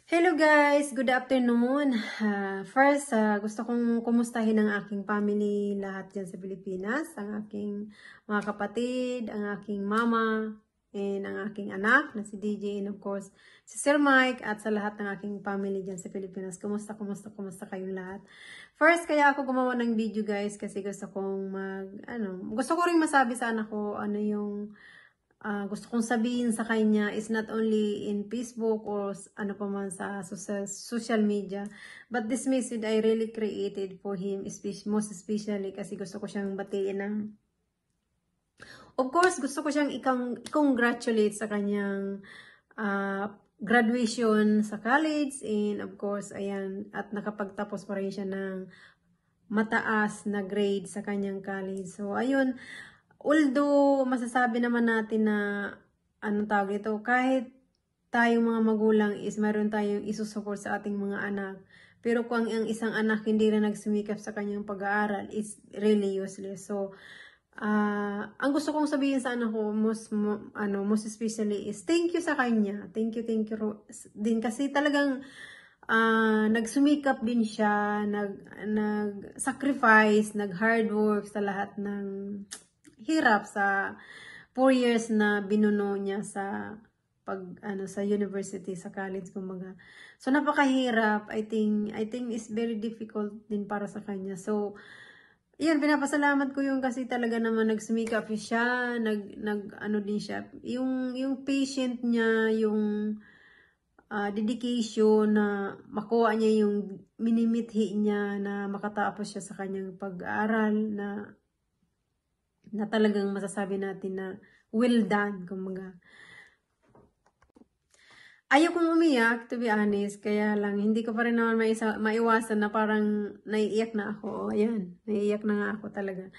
Hello guys! Good afternoon! First, gusto kong kumustahin ang aking family lahat dyan sa Pilipinas. Ang aking mga kapatid, ang aking mama, and ang aking anak na si DJ, and of course, si Sir Mike, at sa lahat ng aking family dyan sa Pilipinas. Kumusta kayong lahat? First, kaya ako gumawa ng video guys kasi gusto kong gusto ko rin masabi sa anak ko ano yung gusto kong sabihin sa kanya is not only in Facebook or ano pa man sa social media, but this message I really created for him, most especially kasi gusto ko siyang batiin ng, of course, gusto ko siyang i-congratulate sa kanyang graduation sa college, and of course, ayan, at nakapagtapos pa rin siya ng mataas na grade sa kanyang college. So, ayun, although masasabi naman natin na anong tawag ito, kahit tayong mga magulang is mayroon tayong isusupport sa ating mga anak, pero kung ang isang anak hindi rin nagsumikap sa kanyang pag-aaral, it's really useless. So, ang gusto kong sabihin sa anak ko, most especially is thank you sa kanya. Thank you din kasi talagang nagsumikap din siya, nag-sacrifice, nag-hard work sa lahat ng hirap sa 4 years na binuno niya sa sa university, sa college kumbaga. So napakahirap. I think is very difficult din para sa kanya. So yan, pinapasalamat ko yung kasi talaga naman nagsumikap siya, ano din siya, yung patient niya, yung dedication na makuha niya yung minimithi niya na makatapos siya sa kanyang pag-aaral na talagang masasabi natin na well done, kumbaga. Ayaw kong umiyak, to be honest, kaya lang hindi ko pa rin naman maiwasan na parang naiiyak na ako. Ayan, naiiyak na nga ako talaga.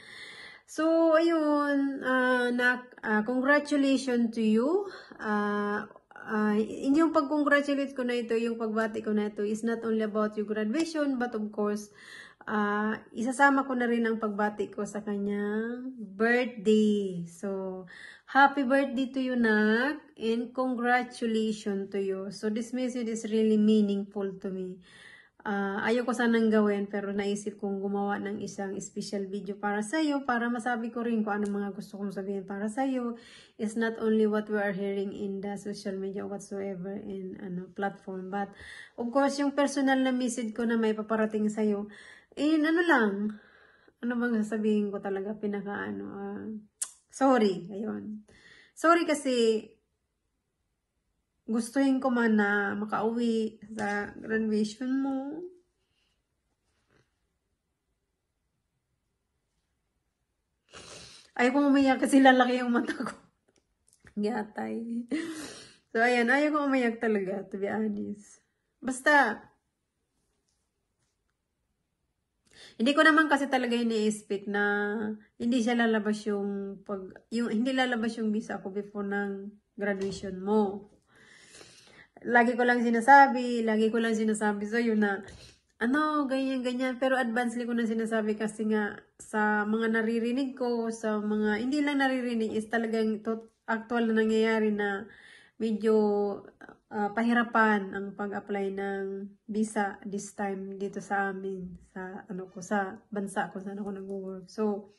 So, ayun, congratulations to you. Yung pag-congratulate ko na ito, yung pagbati ko na ito is not only about your graduation, but of course, isasama ko na rin ang pagbati ko sa kanyang birthday. So, happy birthday to you, Nak, and congratulations to you. So, this message is really meaningful to me. Ayoko sanang gawin, pero naisip kong gumawa ng isang special video para sa'yo, para masabi ko rin kung anong mga gusto kong sabihin para sa'yo. It's not only what we are hearing in the social media whatsoever in platform, but of course, yung personal na message ko na may paparating sa'yo, ano bang sasabihin ko talaga, sorry, ayun. Sorry kasi, gustuhin ko man na makauwi sa graduation mo. Ayaw kong umiyak kasi lalaki yung mata ko. Gatay. So, ayan, ayaw kong umiyak talaga, to be honest. Basta, hindi ko naman kasi talaga ini-expect na hindi siya lalabas hindi lalabas yung visa ko before ng graduation mo. Lagi ko lang sinasabi sa'yo na, ganyan. Pero advancedly ko na sinasabi kasi nga, sa mga naririnig ko, sa mga, hindi lang naririnig, is talagang actual na nangyayari na medyo pahirapan ang pag-apply ng visa this time dito sa amin, sa bansa kung saan ako nag-work. So,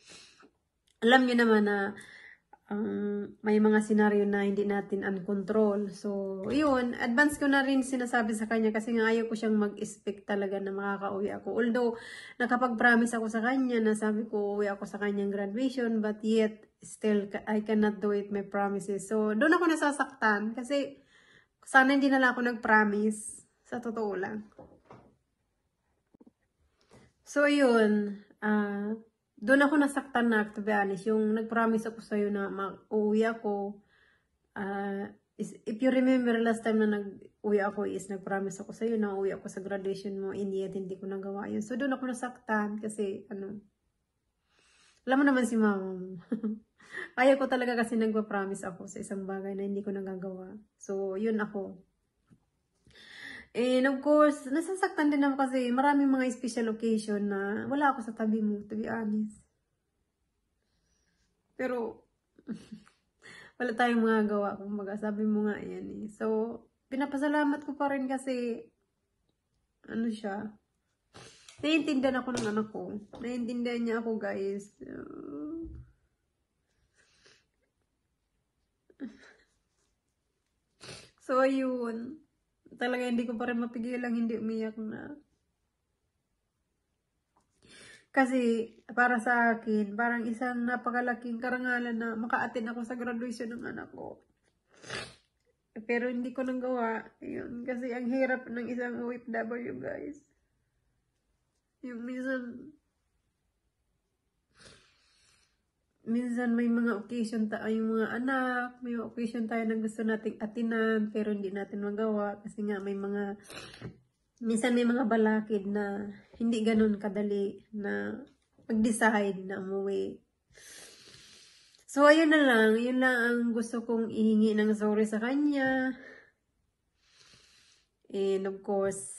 alam niyo naman na may mga senaryo na hindi natin uncontrol. So, yun, advance ko na rin sinasabi sa kanya kasi nga ayaw ko siyang mag-expect talaga na makakauwi ako. Although, nakapag-promise ako sa kanya na sabi ko uwi ako sa kanyang graduation, but yet, still, I cannot do it, my promises. So, doon ako nasasaktan kasi sana hindi na lang ako nag-promise. Sa totoo lang. So, yun, doon ako nasaktan na, to be honest. Yung nag-promise ako sa'yo na uuwi ako. If you remember last time na nag-uwi ako is nag-promise ako sa'yo na uuwi ako sa graduation mo. And yet, hindi ko nagawa yun. So, doon ako nasaktan kasi, alam mo naman si mama mo. Ayaw ko talaga kasi nagpa-promise ako sa isang bagay na hindi ko nagagawa. So, yun ako. And of course, nasasaktan din ako kasi maraming mga special occasion na wala ako sa tabi mo, to be honest. Pero, wala tayong mga gawa. Kumbaga, sabi mo nga yan eh. So, pinapasalamat ko pa rin kasi, ano siya, naiintindihan ako ng anak ko. Naiintindihan niya ako, guys. So, ayun. Talaga hindi ko pa rin mapigilang hindi umiyak na. Kasi, para sa akin, parang isang napakalaking karangalan na maka-attend ako sa graduation ng anak ko. Pero hindi ko nang gawa. Yun. Kasi ang hirap ng isang OFW, guys. Yung minsan may mga occasion tayo, yung mga anak, may occasion tayo na gusto nating atinan, pero hindi natin magawa. Kasi nga minsan may mga balakid na hindi ganun kadali na mag-decide na umuwi. So, ayun na lang. Yun lang ang gusto kong ihingi ng sorry sa kanya. And of course,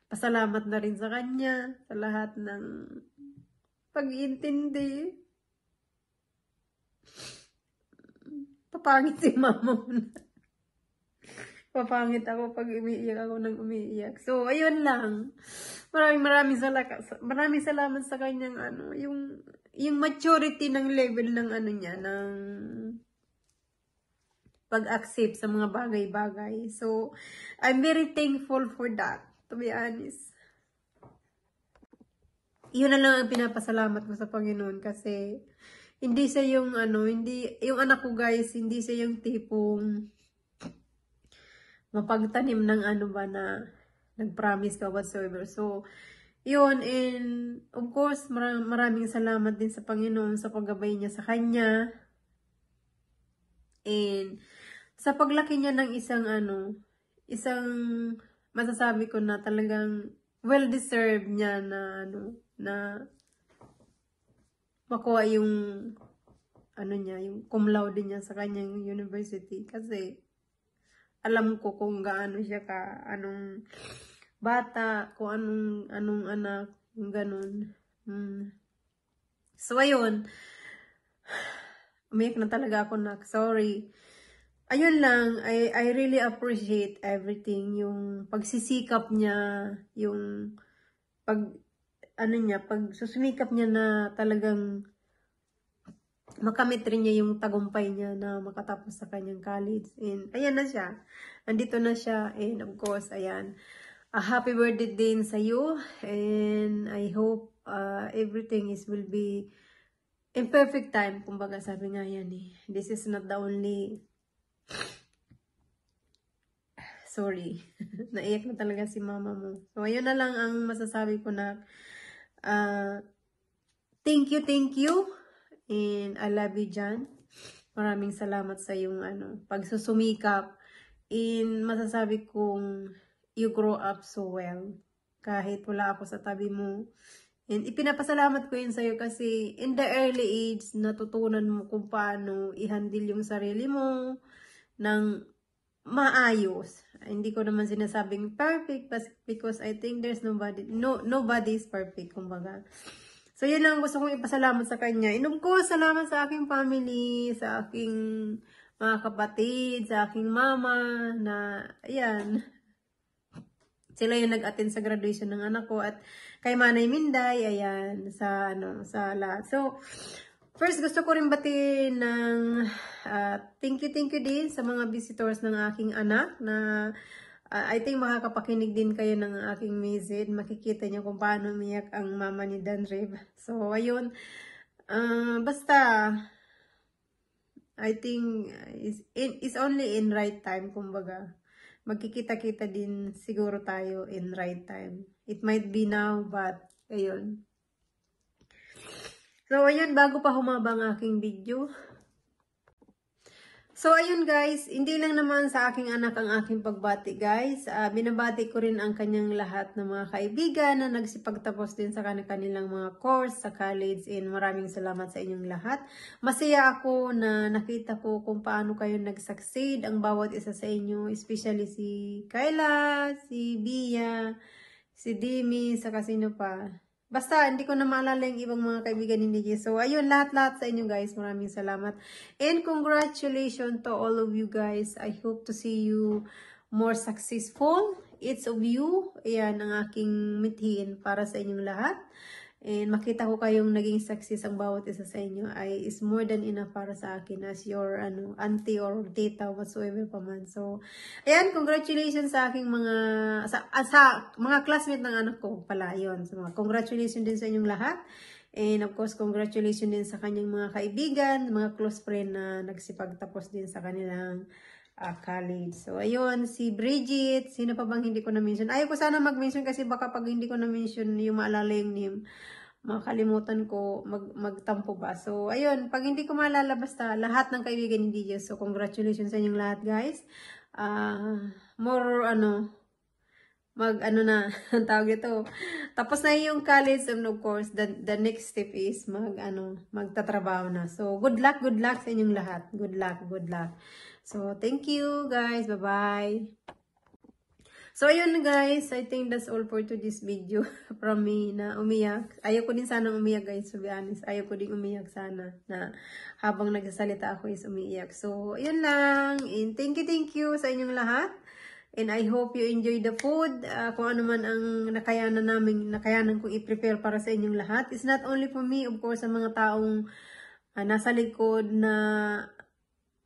pasalamat na rin sa kanya sa lahat ng pag-iintindi. Papangit si mama mo na. Papangit ako pag umiiyak ako ng umiiyak. So, ayun lang. Maraming salamat sa kanyang yung maturity ng level ng niya, ng pag-accept sa mga bagay-bagay. So, I'm very thankful for that, to be honest. Yun na lang ang pinapasalamat ko sa Panginoon kasi hindi siya yung yung anak ko, guys, hindi siya yung tipong mapagtanim ng na nag-promise ka whatsoever. So, yun, and of course, maraming salamat din sa Panginoon sa paggabay niya sa kanya. And sa paglaki niya ng isang masasabi ko na talagang well-deserved niya na na makuha yung yung cum laude niya sa kanyang university kasi alam ko kung gaano siya anong bata, kung anong anak, yung ganun. So, ayun. Umiyak na talaga ako, nak. Sorry. Ayun lang, I really appreciate everything. Yung pagsisikap niya, yung pagsusumikap niya na talagang makamit rin niya yung tagumpay niya na makatapos sa kanyang college. And ayan na siya. Andito na siya. And of course, ayan. A happy birthday din sa iyo. And I hope everything will be in perfect time. Kumbaga sabi nga yan eh. This is not the only... Sorry. Naiyak na talaga si mama mo. So, ayun na lang ang masasabi ko na thank you. And I love you, Jan. Maraming salamat sa yung pagsusumikap. And masasabi kong you grow up so well. Kahit wala ako sa tabi mo. And ipinapasalamat ko yun sa'yo kasi in the early age, natutunan mo kung paano i-handle yung sarili mo ng maayos. Hindi ko naman sinasabing perfect because I think there's nobody is perfect, kumbaga. So, yun lang gusto kong ipasalamat sa kanya. And of course, salamat sa aking family, sa aking mga kapatid, sa aking mama, na, ayan, sila yung nag-attend sa graduation ng anak ko. At kay Manay Minday, ayan, sa lahat. So, first, gusto ko rin batiin ng thank you din sa mga visitors ng aking anak na I think makakapakinig din kayo ng aking message. Makikita niyo kung paano umiyak ang mama ni Danrib. So, ayun. Basta, I think it's only in right time, kumbaga. Magkikita-kita din siguro tayo in right time. It might be now, but, ayun. So, ayun, bago pa humaba ang aking video. So, ayun guys, hindi lang naman sa aking anak ang aking pagbati guys. Binabati ko rin ang kanyang lahat ng mga kaibigan na nagsipagtapos din sa kanilang mga course sa college. And maraming salamat sa inyong lahat. Masaya ako na nakita ko kung paano kayo nag-succeed ang bawat isa sa inyo. Especially si Kayla, si Bia, si Dimi, saka sino pa. Basta, hindi ko na maalala yung ibang mga kaibigan ni Nikki. So, ayun, lahat-lahat sa inyo guys. Maraming salamat. And congratulations to all of you guys. I hope to see you more successful. Each of you, ayan ang aking mithiin para sa inyong lahat. And makita ko kayong naging success ang bawat isa sa inyo ay is more than enough para sa akin as your auntie or tita whatsoever pa man. So, ayan, congratulations sa aking mga sa mga classmate ng anak ko pala yun. So, congratulations din sa inyong lahat. And of course, congratulations din sa kanyang mga kaibigan, mga close friend na nagsipagtapos din sa kanilang college. So, ayun, si Bridget, sino pa bang hindi ko na-mention? Ayaw ko sana mag-mention kasi baka pag hindi ko na-mention yung maalala yung name, makalimutan ko magtampo ba. So, ayun, pag hindi ko maalala, basta lahat ng kaibigan ni DJ. So, congratulations sa inyong lahat, guys. Na, ang tawag ito. Tapos na yung college, and of course, the next step is magtatrabaho na. So, good luck sa inyong lahat. Good luck. So, thank you, guys. Bye-bye. So, ayun guys, I think that's all for today's video from me na umiyak. Ayaw ko din sana umiyak guys, to be honest. Ayaw ko din umiyak sana na habang nagsasalita ako is umiiyak. So, ayun lang. And thank you sa inyong lahat. And I hope you enjoy the food. Kung ano man ang nakayanan kong i-prepare para sa inyong lahat. It's not only for me, of course, sa mga taong nasa likod na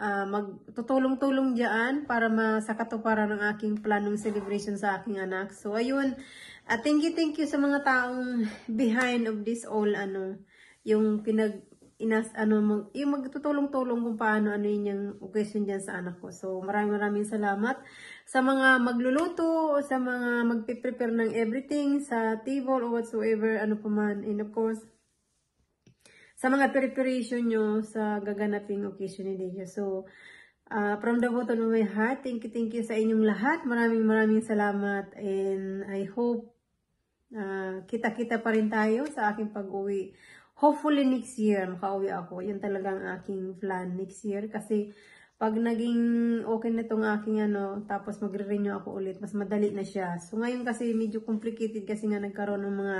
magtutulong-tulong diyan para masakatuparan ng aking planong celebration sa aking anak. So, ayun. Thank you sa mga taong behind of this all, yung yung magtutulong-tulong kung paano, yun yung occasion dyan sa anak ko. So, maraming salamat sa mga magluluto, sa mga magpiprepare ng everything, sa table or whatsoever, pa man. And of course, sa mga preparation nyo sa gaganaping occasion ni Deja. So, from the bottom of my heart, thank you sa inyong lahat. Maraming salamat. And I hope kita-kita pa rin tayo sa aking pag-uwi. Hopefully next year, makauwi ako. Yun talagang aking plan next year. Kasi pag naging okay na itong aking tapos magre-renew ako ulit, mas madali na siya. So, ngayon kasi medyo complicated kasi nga nagkaroon ng mga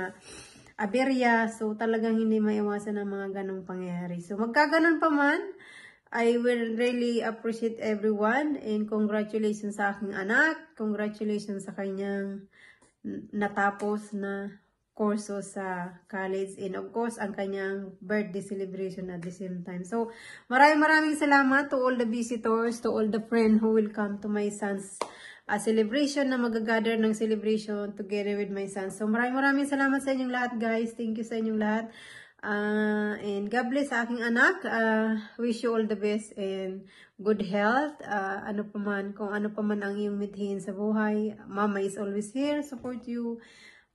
aberya, so talagang hindi maiwasan ang mga ganong pangyayari. So magkaganon pa man, I will really appreciate everyone and congratulations sa aking anak, congratulations sa kanyang natapos na kurso sa college and of course ang kanyang birthday celebration at the same time. So maraming salamat to all the visitors, to all the friends who will come to my son's celebration na magagather ng celebration together with my son. So maraming salamat sa inyong lahat guys. Thank you sa inyong lahat. And God bless sa aking anak. Wish you all the best and good health. Kung ano pa man ang iyong mithiin sa buhay, Mama is always here, support you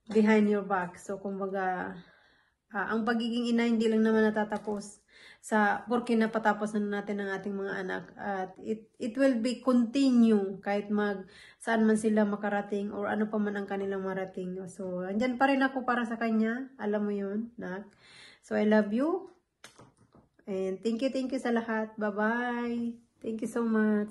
behind your back. So kumbaga, ang pagiging ina hindi lang naman natatapos sa porque napatapos na natin ang ating mga anak, at it will be continue kahit saan man sila makarating or ano pa man ang kanilang marating. So andyan pa rin ako para sa kanya, alam mo yun, nak. So I love you and thank you sa lahat. Bye bye, thank you so much.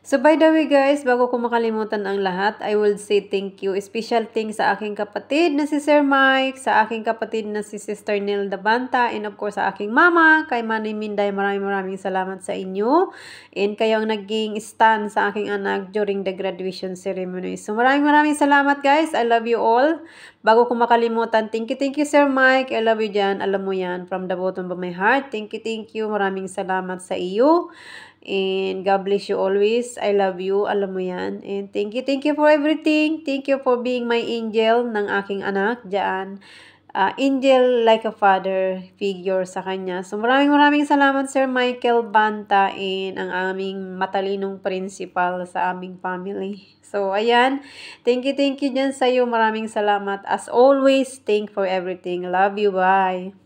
So by the way guys, bago ko makalimutan ang lahat, I will say thank you. Special thanks sa aking kapatid na si Sir Mike, sa aking kapatid na si Sister Nilda Banta, and of course sa aking mama, kay Manny Minday. Maraming salamat sa inyo. And kayo ang naging stand sa aking anak during the graduation ceremony. So maraming salamat guys. I love you all. Bago ko makalimutan, thank you Sir Mike. I love you dyan. Alam mo yan. From the bottom of my heart. Thank you. Maraming salamat sa iyo. And God bless you always. I love you. Alam mo yan. And thank you for everything. Thank you for being my angel ng aking anak dyan. Angel like a father figure sa kanya. So maraming salamat Sir Michael Banta and ang aming matalinong principal sa aming family. So ayan. Thank you dyan sa iyo. Maraming salamat. As always, thank for everything. Love you. Bye.